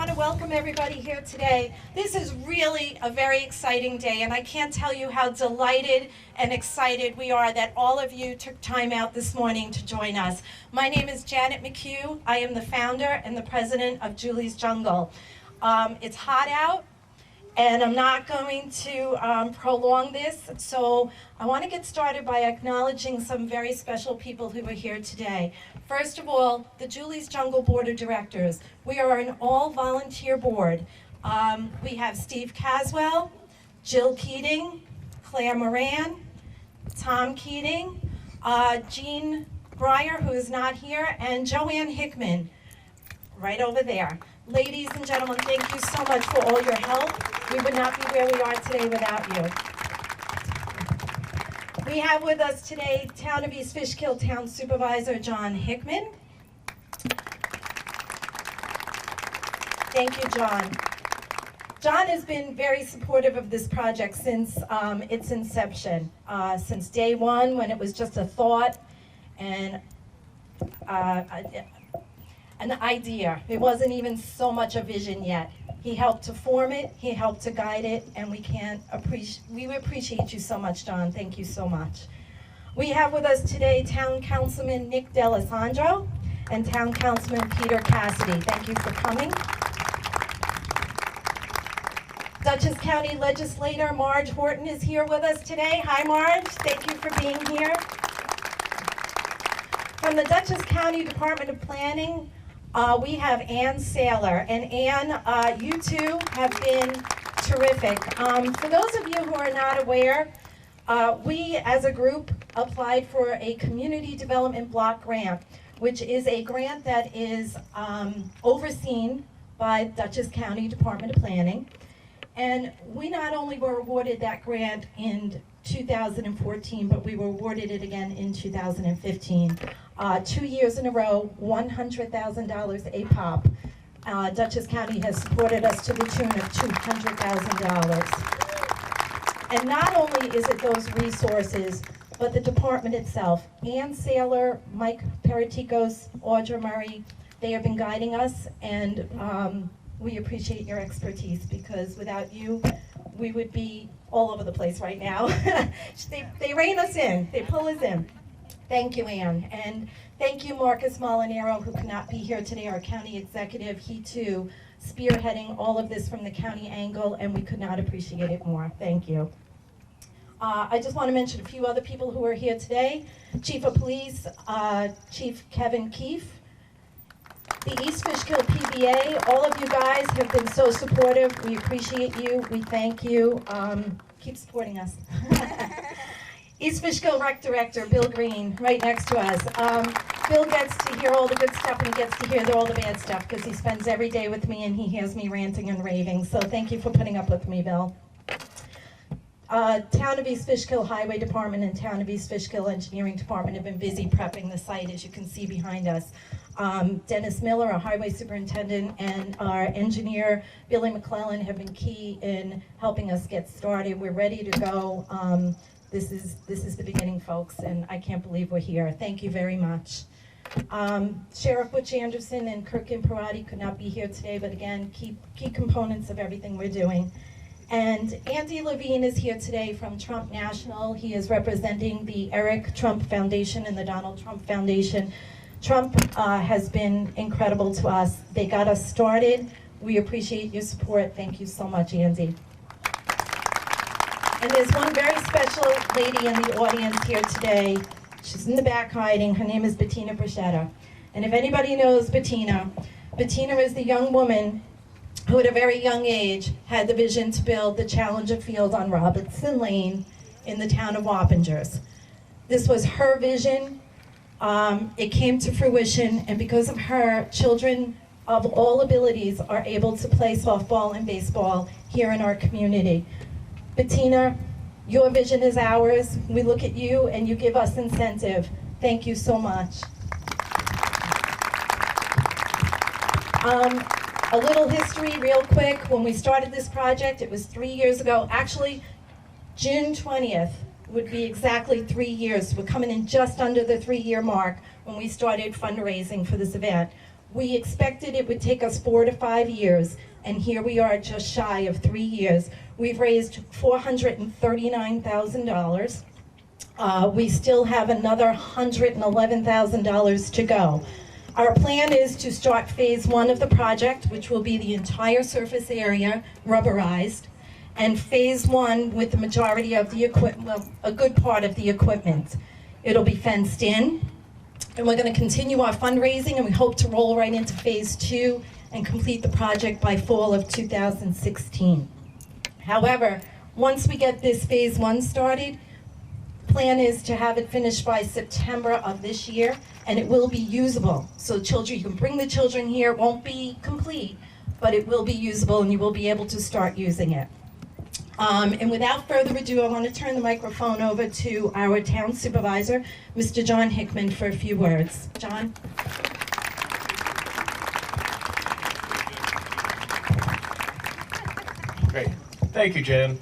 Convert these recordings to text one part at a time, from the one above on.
want to welcome everybody here today. This is really a very exciting day, and I can't tell you how delighted and excited we are that all of you took time out this morning to join us. My name is Janet McHugh. I am the founder and the president of Julie's Jungle. It's hot out, and I'm not going to prolong this, so I want to get started by acknowledging some very special people who are here today. First of all, the Julie's Jungle Board of Directors. We are an all-volunteer board. We have Steve Caswell, Jill Keating, Claire Moran, Tom Keating, Jean Breyer, who is not here, and Joanne Hickman, right over there. Ladies and gentlemen, thank you so much for all your help. We would not be where we are today without you. We have with us today Town of East Fishkill Town Supervisor John Hickman. Thank you, John. John has been very supportive of this project since its inception, since day one when it was just a thought and an idea. It wasn't even so much a vision yet. He helped to form it, he helped to guide it, and we appreciate you so much, John. Thank you so much. We have with us today Town Councilman Nick D'Alessandro and Town Councilman Peter Cassidy. Thank you for coming. Dutchess County Legislator Marge Horton is here with us today. Hi, Marge. Thank you for being here. From the Dutchess County Department of Planning, we have Ann Saylor, and Ann, you two have been terrific. For those of you who are not aware, we as a group applied for a Community Development Block Grant, which is a grant that is overseen by Dutchess County Department of Planning. And we not only were awarded that grant in 2014, but we were awarded it again in 2015. 2 years in a row, $100,000 a pop. Dutchess County has supported us to the tune of $200,000. And not only is it those resources, but the department itself. Ann Saylor, Mike Periticos, Audra Murray, they have been guiding us, and we appreciate your expertise, because without you, we would be all over the place right now. They rein us in, they pull us in. Thank you, Ann. And thank you, Marcus Molinaro, who could not be here today, our county executive. He too spearheading all of this from the county angle, and we could not appreciate it more. Thank you. I just want to mention a few other people who are here today. Chief of Police, Chief Kevin Keefe. The East Fishkill PBA, all of you guys have been so supportive. We appreciate you. We thank you. Keep supporting us. East Fishkill Rec Director, Bill Green, right next to us. Bill gets to hear all the good stuff, and he gets to hear all the bad stuff, because he spends every day with me and he hears me ranting and raving. So thank you for putting up with me, Bill. Town of East Fishkill Highway Department and Town of East Fishkill Engineering Department have been busy prepping the site, as you can see behind us. Dennis Miller, our highway superintendent, and our engineer, Billy McClellan, have been key in helping us get started. We're ready to go. This is the beginning, folks, and I can't believe we're here. Thank you very much. Sheriff Butch Anderson and Kirk Imperati could not be here today, but again, key components of everything we're doing. And Andy Levine is here today from Trump National. He is representing the Eric Trump Foundation and the Donald Trump Foundation. Trump has been incredible to us. They got us started. We appreciate your support. Thank you so much, Andy. And there's one very special lady in the audience here today. She's in the back hiding. Her name is Bettina Bruschetta. And if anybody knows Bettina, Bettina is the young woman who at a very young age had the vision to build the Challenger Field on Robinson Lane in the town of Wappingers. This was her vision. It came to fruition, and because of her, children of all abilities are able to play softball and baseball here in our community. Bettina, your vision is ours. We look at you and you give us incentive. Thank you so much. A little history real quick. When we started this project, it was 3 years ago. Actually, June 20th would be exactly 3 years. We're coming in just under the 3-year mark when we started fundraising for this event. We expected it would take us 4 to 5 years, and here we are just shy of 3 years. We've raised $439,000. We still have another $111,000 to go. Our plan is to start phase 1 of the project, which will be the entire surface area rubberized, and phase 1 with the majority of the equipment, well, a good part of the equipment. It'll be fenced in, and we're going to continue our fundraising, and we hope to roll right into phase 2 and complete the project by fall of 2016. However, once we get this phase 1 started, plan is to have it finished by September of this year, and it will be usable. So children, you can bring the children here. It won't be complete, but it will be usable, and you will be able to start using it. And without further ado, I want to turn the microphone over to our town supervisor, Mr. John Hickman, for a few words. John? Great. Thank you, Jen.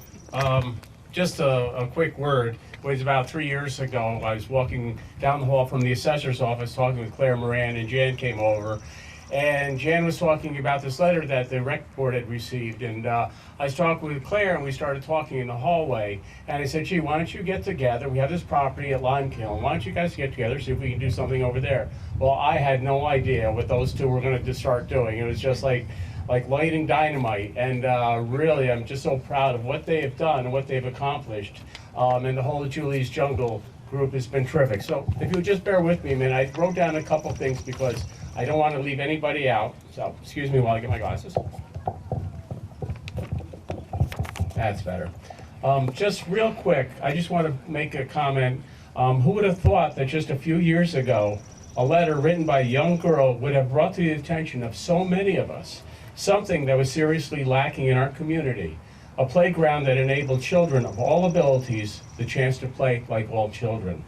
Just a quick word. It was about 3 years ago. I was walking down the hall from the assessor's office talking with Claire Moran, and Jan came over. And Jan was talking about this letter that the rec board had received. And I was talking with Claire, and we started talking in the hallway. And I said, gee, why don't you get together? We have this property at Limekiln. Why don't you guys get together, see if we can do something over there? Well, I had no idea what those two were going to start doing. It was just like lighting dynamite. And really, I'm just so proud of what they have done and what they've accomplished. And the whole of Julie's Jungle group has been terrific. So if you would just bear with me a minute, I wrote down a couple things because I don't want to leave anybody out. So excuse me while I get my glasses. That's better. Just real quick, I just want to make a comment. Who would have thought that just a few years ago, a letter written by a young girl would have brought to the attention of so many of us something that was seriously lacking in our community. A playground that enabled children of all abilities the chance to play like all children.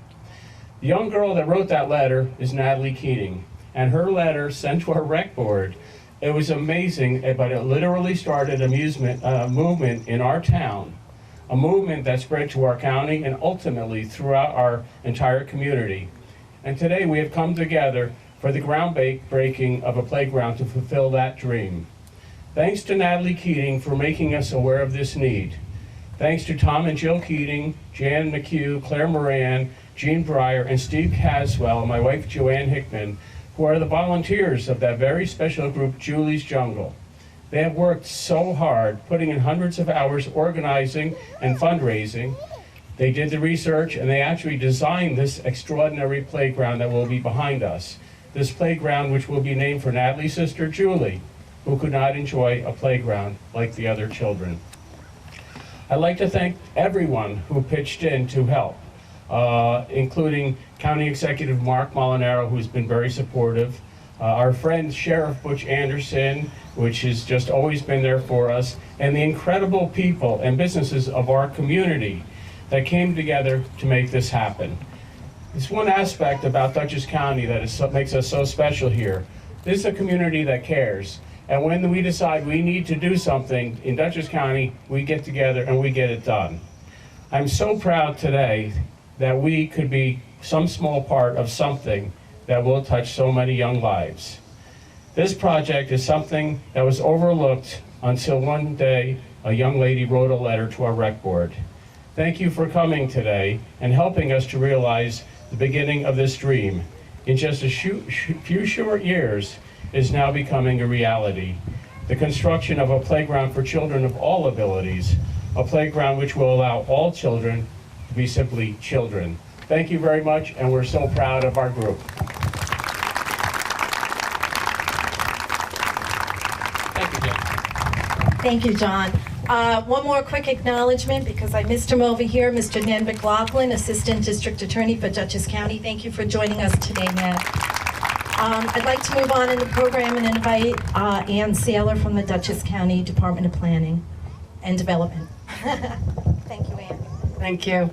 The young girl that wrote that letter is Natalie Keating, and her letter sent to our rec board, it was amazing, but it literally started a movement in our town, a movement that spread to our county and ultimately throughout our entire community. And today we have come together for the groundbreaking of a playground to fulfill that dream. Thanks to Natalie Keating for making us aware of this need. Thanks to Tom and Jill Keating, Jan McHugh, Claire Moran, Jean Breyer, and Steve Caswell, and my wife Joanne Hickman, who are the volunteers of that very special group, Julie's Jungle. They have worked so hard, putting in hundreds of hours organizing and fundraising. They did the research, and they actually designed this extraordinary playground that will be behind us. This playground, which will be named for Natalie's sister, Julie, who could not enjoy a playground like the other children. I'd like to thank everyone who pitched in to help, including County Executive Mark Molinaro, who's been very supportive, our friend Sheriff Butch Anderson, which has just always been there for us, and the incredible people and businesses of our community that came together to make this happen. There's one aspect about Dutchess County that makes us so special here. This is a community that cares. And when we decide we need to do something in Dutchess County, we get together and we get it done. I'm so proud today that we could be some small part of something that will touch so many young lives. This project is something that was overlooked until one day a young lady wrote a letter to our rec board. Thank you for coming today and helping us to realize the beginning of this dream. In just a few short years, is now becoming a reality. The construction of a playground for children of all abilities, a playground which will allow all children to be simply children. Thank you very much, and we're so proud of our group. Thank you, Jen. Thank you, John. One more quick acknowledgement, because I missed him over here, Mr. Ned McLaughlin, Assistant District Attorney for Dutchess County. Thank you for joining us today, Ned. I'd like to move on in the program and invite Ann Saylor from the Dutchess County Department of Planning and Development. Thank you, Ann. Thank you.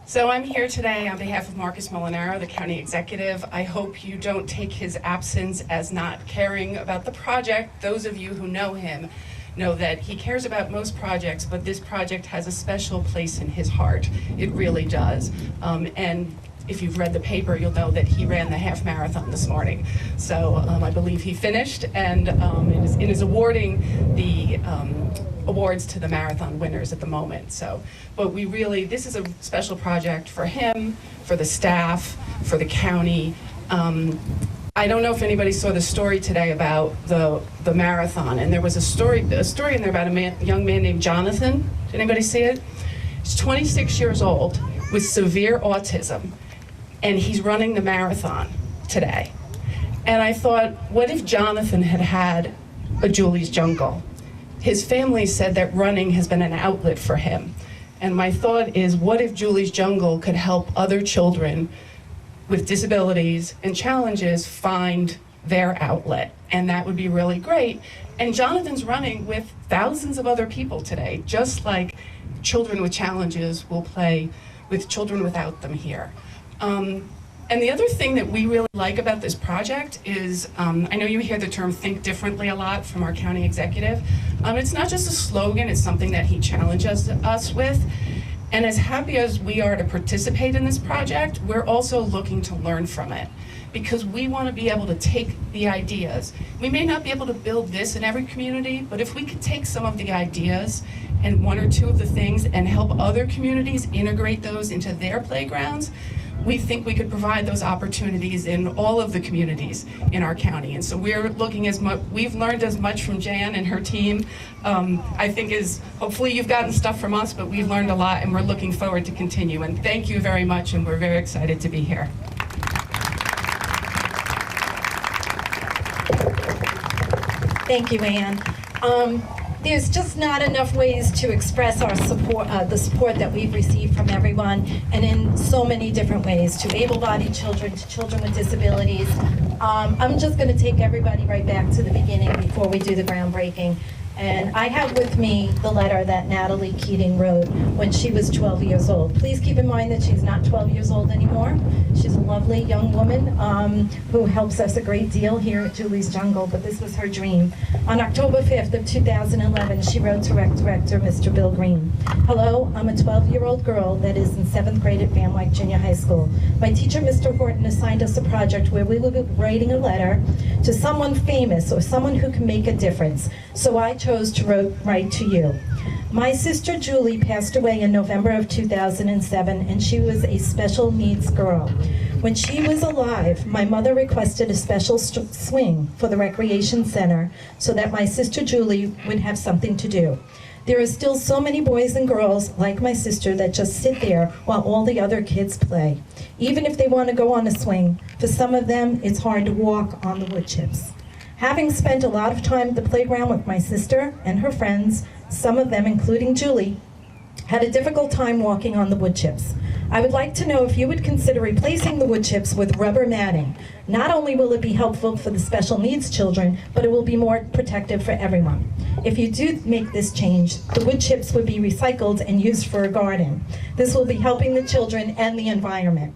So I'm here today on behalf of Marcus Molinaro, the county executive. I hope you don't take his absence as not caring about the project. Those of you who know him know that he cares about most projects, but this project has a special place in his heart. It really does. And if you've read the paper, you'll know that he ran the half marathon this morning. So I believe he finished, and it is awarding the awards to the marathon winners at the moment. So, but this is a special project for him, for the staff, for the county. I don't know if anybody saw the story today about the marathon, and there was a story in there about a young man named Jonathan. Did anybody see it? He's 26 years old with severe autism, and he's running the marathon today. And I thought, what if Jonathan had had a Julie's Jungle? His family said that running has been an outlet for him. And my thought is, what if Julie's Jungle could help other children with disabilities and challenges find their outlet? And that would be really great. And Jonathan's running with thousands of other people today, just like children with challenges will play with children without them here. And the other thing that we really like about this project is, I know you hear the term think differently a lot from our county executive. It's not just a slogan, it's something that he challenges us with. And as happy as we are to participate in this project, we're also looking to learn from it, because we want to be able to take the ideas. We may not be able to build this in every community, but if we could take some of the ideas and one or two of the things and help other communities integrate those into their playgrounds, we think we could provide those opportunities in all of the communities in our county. And so we're looking we've learned as much from Jan and her team, I think hopefully you've gotten stuff from us, but we've learned a lot, and we're looking forward to continue. And thank you very much, and we're very excited to be here. Thank you, Ann. There's just not enough ways to express our support, the support that we've received from everyone, and in so many different ways, to able-bodied children, to children with disabilities. I'm just going to take everybody right back to the beginning before we do the groundbreaking. And I have with me the letter that Natalie Keating wrote when she was 12 years old. Please keep in mind that she's not 12 years old anymore. She's a lovely young woman who helps us a great deal here at Julie's Jungle, but this was her dream. On October 5th of 2011, she wrote to Rec Director Mr. Bill Green. Hello, I'm a 12-year-old girl that is in 7th grade at Van Wyck Junior High School. My teacher, Mr. Horton, assigned us a project where we will be writing a letter to someone famous or someone who can make a difference. So I chose to write to you. My sister Julie passed away in November of 2007, and she was a special needs girl. When she was alive, my mother requested a special swing for the recreation center so that my sister Julie would have something to do. There are still so many boys and girls like my sister that just sit there while all the other kids play. Even if they want to go on a swing, for some of them, it's hard to walk on the wood chips. Having spent a lot of time at the playground with my sister and her friends, some of them, including Julie, had a difficult time walking on the wood chips. I would like to know if you would consider replacing the wood chips with rubber matting. Not only will it be helpful for the special needs children, but it will be more protective for everyone. If you do make this change, the wood chips would be recycled and used for a garden. This will be helping the children and the environment.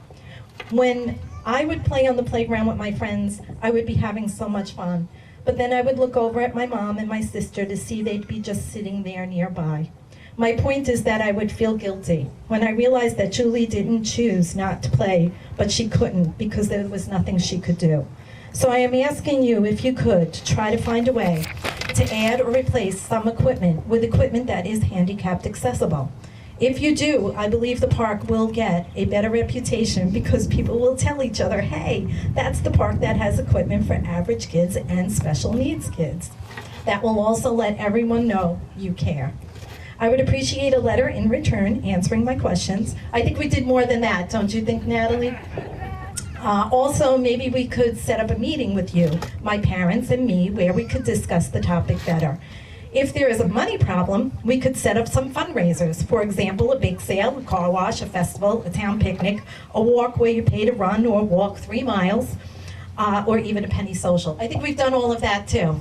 When I would play on the playground with my friends, I would be having so much fun. But then I would look over at my mom and my sister to see they'd be just sitting there nearby. My point is that I would feel guilty when I realized that Julie didn't choose not to play, but she couldn't because there was nothing she could do. So I am asking you, if you could, to try to find a way to add or replace some equipment with equipment that is handicapped accessible. If you do, I believe the park will get a better reputation because people will tell each other, hey, that's the park that has equipment for average kids and special needs kids. That will also let everyone know you care. I would appreciate a letter in return answering my questions. I think we did more than that, don't you think, Natalie? Also, maybe we could set up a meeting with you, my parents and me, where we could discuss the topic better. If there is a money problem, we could set up some fundraisers. For example, a bake sale, a car wash, a festival, a town picnic, a walk where you pay to run or walk 3 miles, or even a penny social. I think we've done all of that too.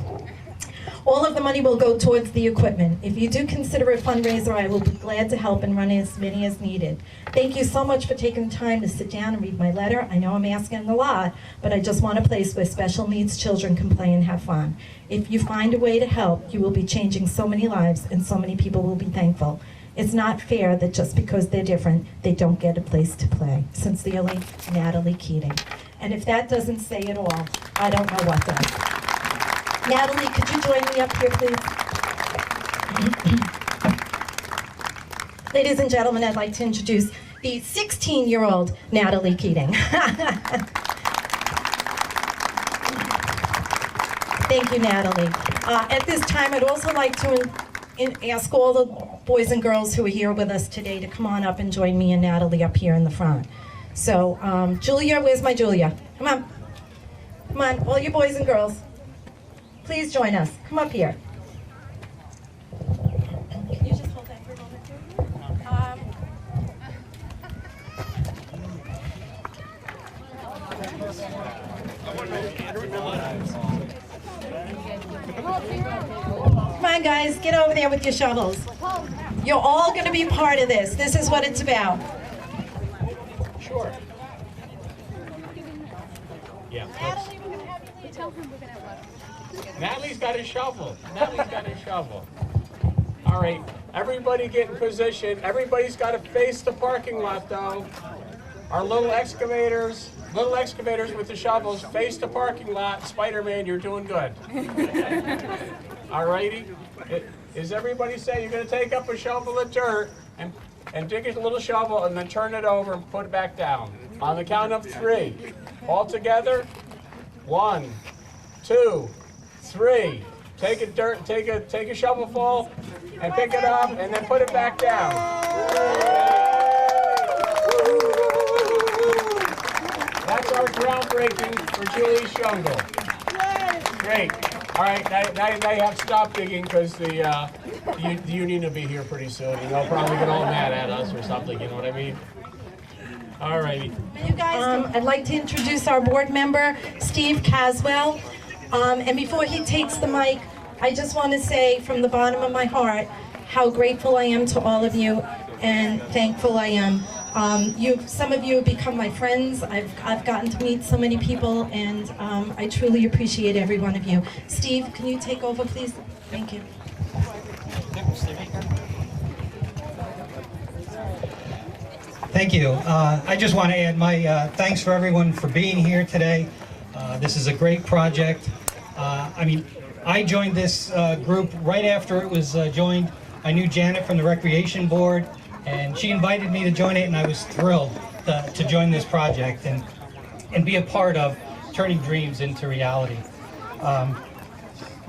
All of the money will go towards the equipment. If you do consider a fundraiser, I will be glad to help and run as many as needed. Thank you so much for taking the time to sit down and read my letter. I know I'm asking a lot, but I just want a place where special needs children can play and have fun. If you find a way to help, you will be changing so many lives and so many people will be thankful. It's not fair that just because they're different, they don't get a place to play. Sincerely, Natalie Keating. And if that doesn't say it all, I don't know what does. Natalie, could you join me up here, please? Ladies and gentlemen, I'd like to introduce the 16-year-old Natalie Keating. Thank you, Natalie. At this time, I'd also like to ask all the boys and girls who are here with us today to come on up and join me and Natalie up here in the front. So, Julia, where's my Julia? Come on. Come on, all you boys and girls. Please join us. Come up here. Can you just hold that for a moment? Come on, guys, get over there with your shovels. You're all going to be part of this. This is what it's about. Sure. Yeah. Natalie, we're gonna have you tell him we're gonna have lunch. Natalie's got a shovel. Natalie's got a shovel. All right, everybody get in position. Everybody's got to face the parking lot, though. Our little excavators with the shovels, face the parking lot. Spider-Man, you're doing good. All righty. Is everybody saying you're going to take up a shovel of dirt and dig a little shovel and then turn it over and put it back down? On the count of 3. All together. 1, 2, 3. Take a shovelful and pick it up and then put it back down. That's our groundbreaking for Julie's Jungle. Great. All right, now you have to stop digging because the union will be here pretty soon. And they'll probably get all mad at us or something, you know what I mean? All righty. You guys, I'd like to introduce our board member, Steve Caswell. And before he takes the mic, I just want to say from the bottom of my heart how grateful I am to all of you and thankful I am. Some of you have become my friends. I've gotten to meet so many people, and I truly appreciate every one of you. Steve, can you take over, please? Thank you. Thank you. I just want to add my thanks for everyone for being here today. This is a great project. I joined this group right after it was joined. I knew Janet from the Recreation Board, and she invited me to join it, and I was thrilled to join this project and be a part of turning dreams into reality.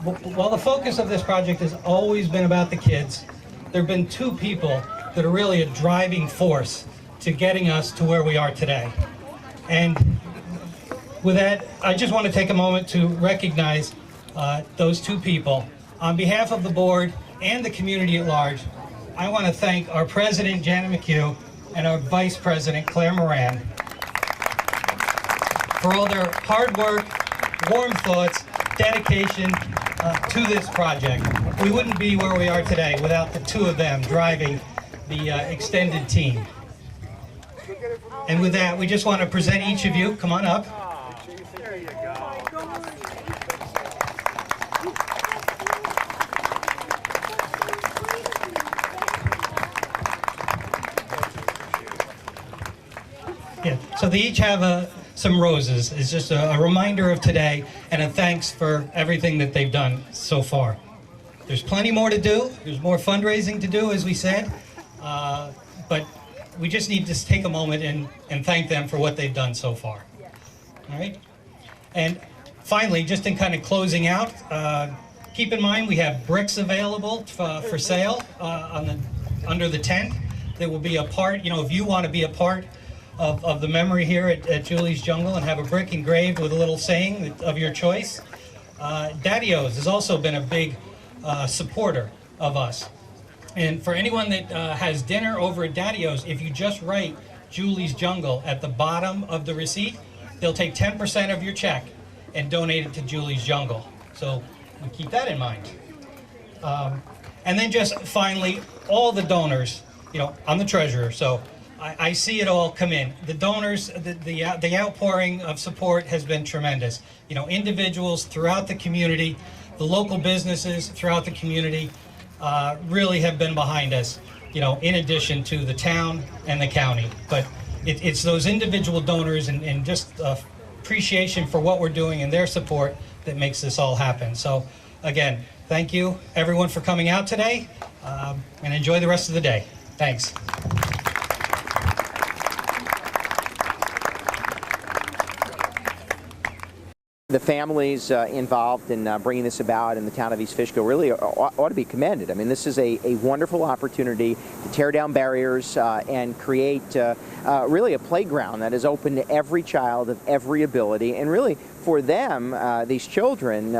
While the focus of this project has always been about the kids, there have been 2 people that are really a driving force to getting us to where we are today. And with that, I just want to take a moment to recognize those 2 people. On behalf of the board and the community at large, I want to thank our president, Janet McHugh, and our vice president, Claire Moran, for all their hard work, warm thoughts, dedication to this project. We wouldn't be where we are today without the 2 of them driving the extended team. And with that, we just want to present each of you. Come on up. There you go. Yeah, so they each have some roses. It's just a reminder of today and a thanks for everything that they've done so far. There's plenty more to do. There's more fundraising to do, as we said. But we just need to take a moment and thank them for what they've done so far. All right? And finally, just in kind of closing out, keep in mind we have bricks available for sale under the tent. That will be a part, if you want to be a part of the memory here at Julie's Jungle and have a brick engraved with a little saying of your choice. Daddy-O's has also been a big supporter of us. And for anyone that has dinner over at Daddy-O's, if you just write Julie's Jungle at the bottom of the receipt, they'll take 10% of your check and donate it to Julie's Jungle. So we keep that in mind. And then just finally, all the donors, I'm the treasurer, so I see it all come in. The donors, the outpouring of support has been tremendous. Individuals throughout the community, the local businesses throughout the community really have been behind us. in addition to the town and the county. But it's those individual donors and just appreciation for what we're doing and their support that makes this all happen. So again, thank you everyone for coming out today, and enjoy the rest of the day. Thanks. The families involved in bringing this about in the town of East Fishkill really ought to be commended. I mean, this is a wonderful opportunity to tear down barriers and create really a playground that is open to every child of every ability. And really, for them, these children,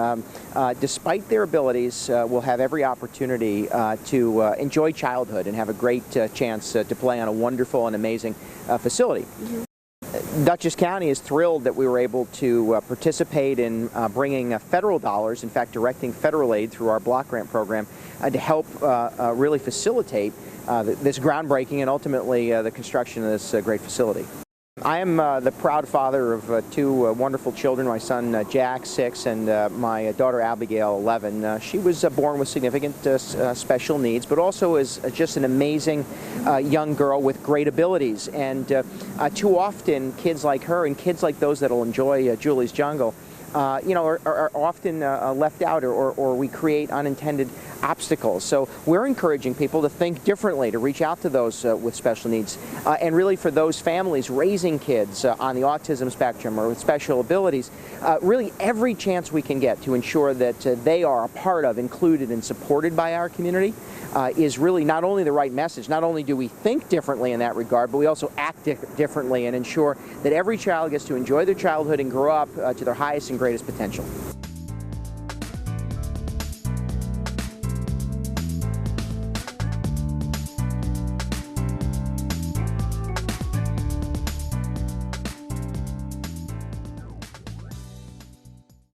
despite their abilities, will have every opportunity to enjoy childhood and have a great chance to play on a wonderful and amazing facility. Dutchess County is thrilled that we were able to participate in bringing federal dollars, in fact directing federal aid through our block grant program to help really facilitate this groundbreaking and ultimately the construction of this great facility. I am the proud father of two wonderful children, my son Jack, 6, and my daughter Abigail, 11. She was born with significant special needs, but also is just an amazing young girl with great abilities. And too often, kids like her and kids like those that will enjoy Julie's Jungle are often left out, or we create unintended obstacles. So we're encouraging people to think differently, to reach out to those with special needs, and really for those families raising kids on the autism spectrum or with special abilities, really every chance we can get to ensure that they are a part of, included, and supported by our community is really not only the right message. Not only do we think differently in that regard, but we also act differently and ensure that every child gets to enjoy their childhood and grow up to their highest and greatest potential.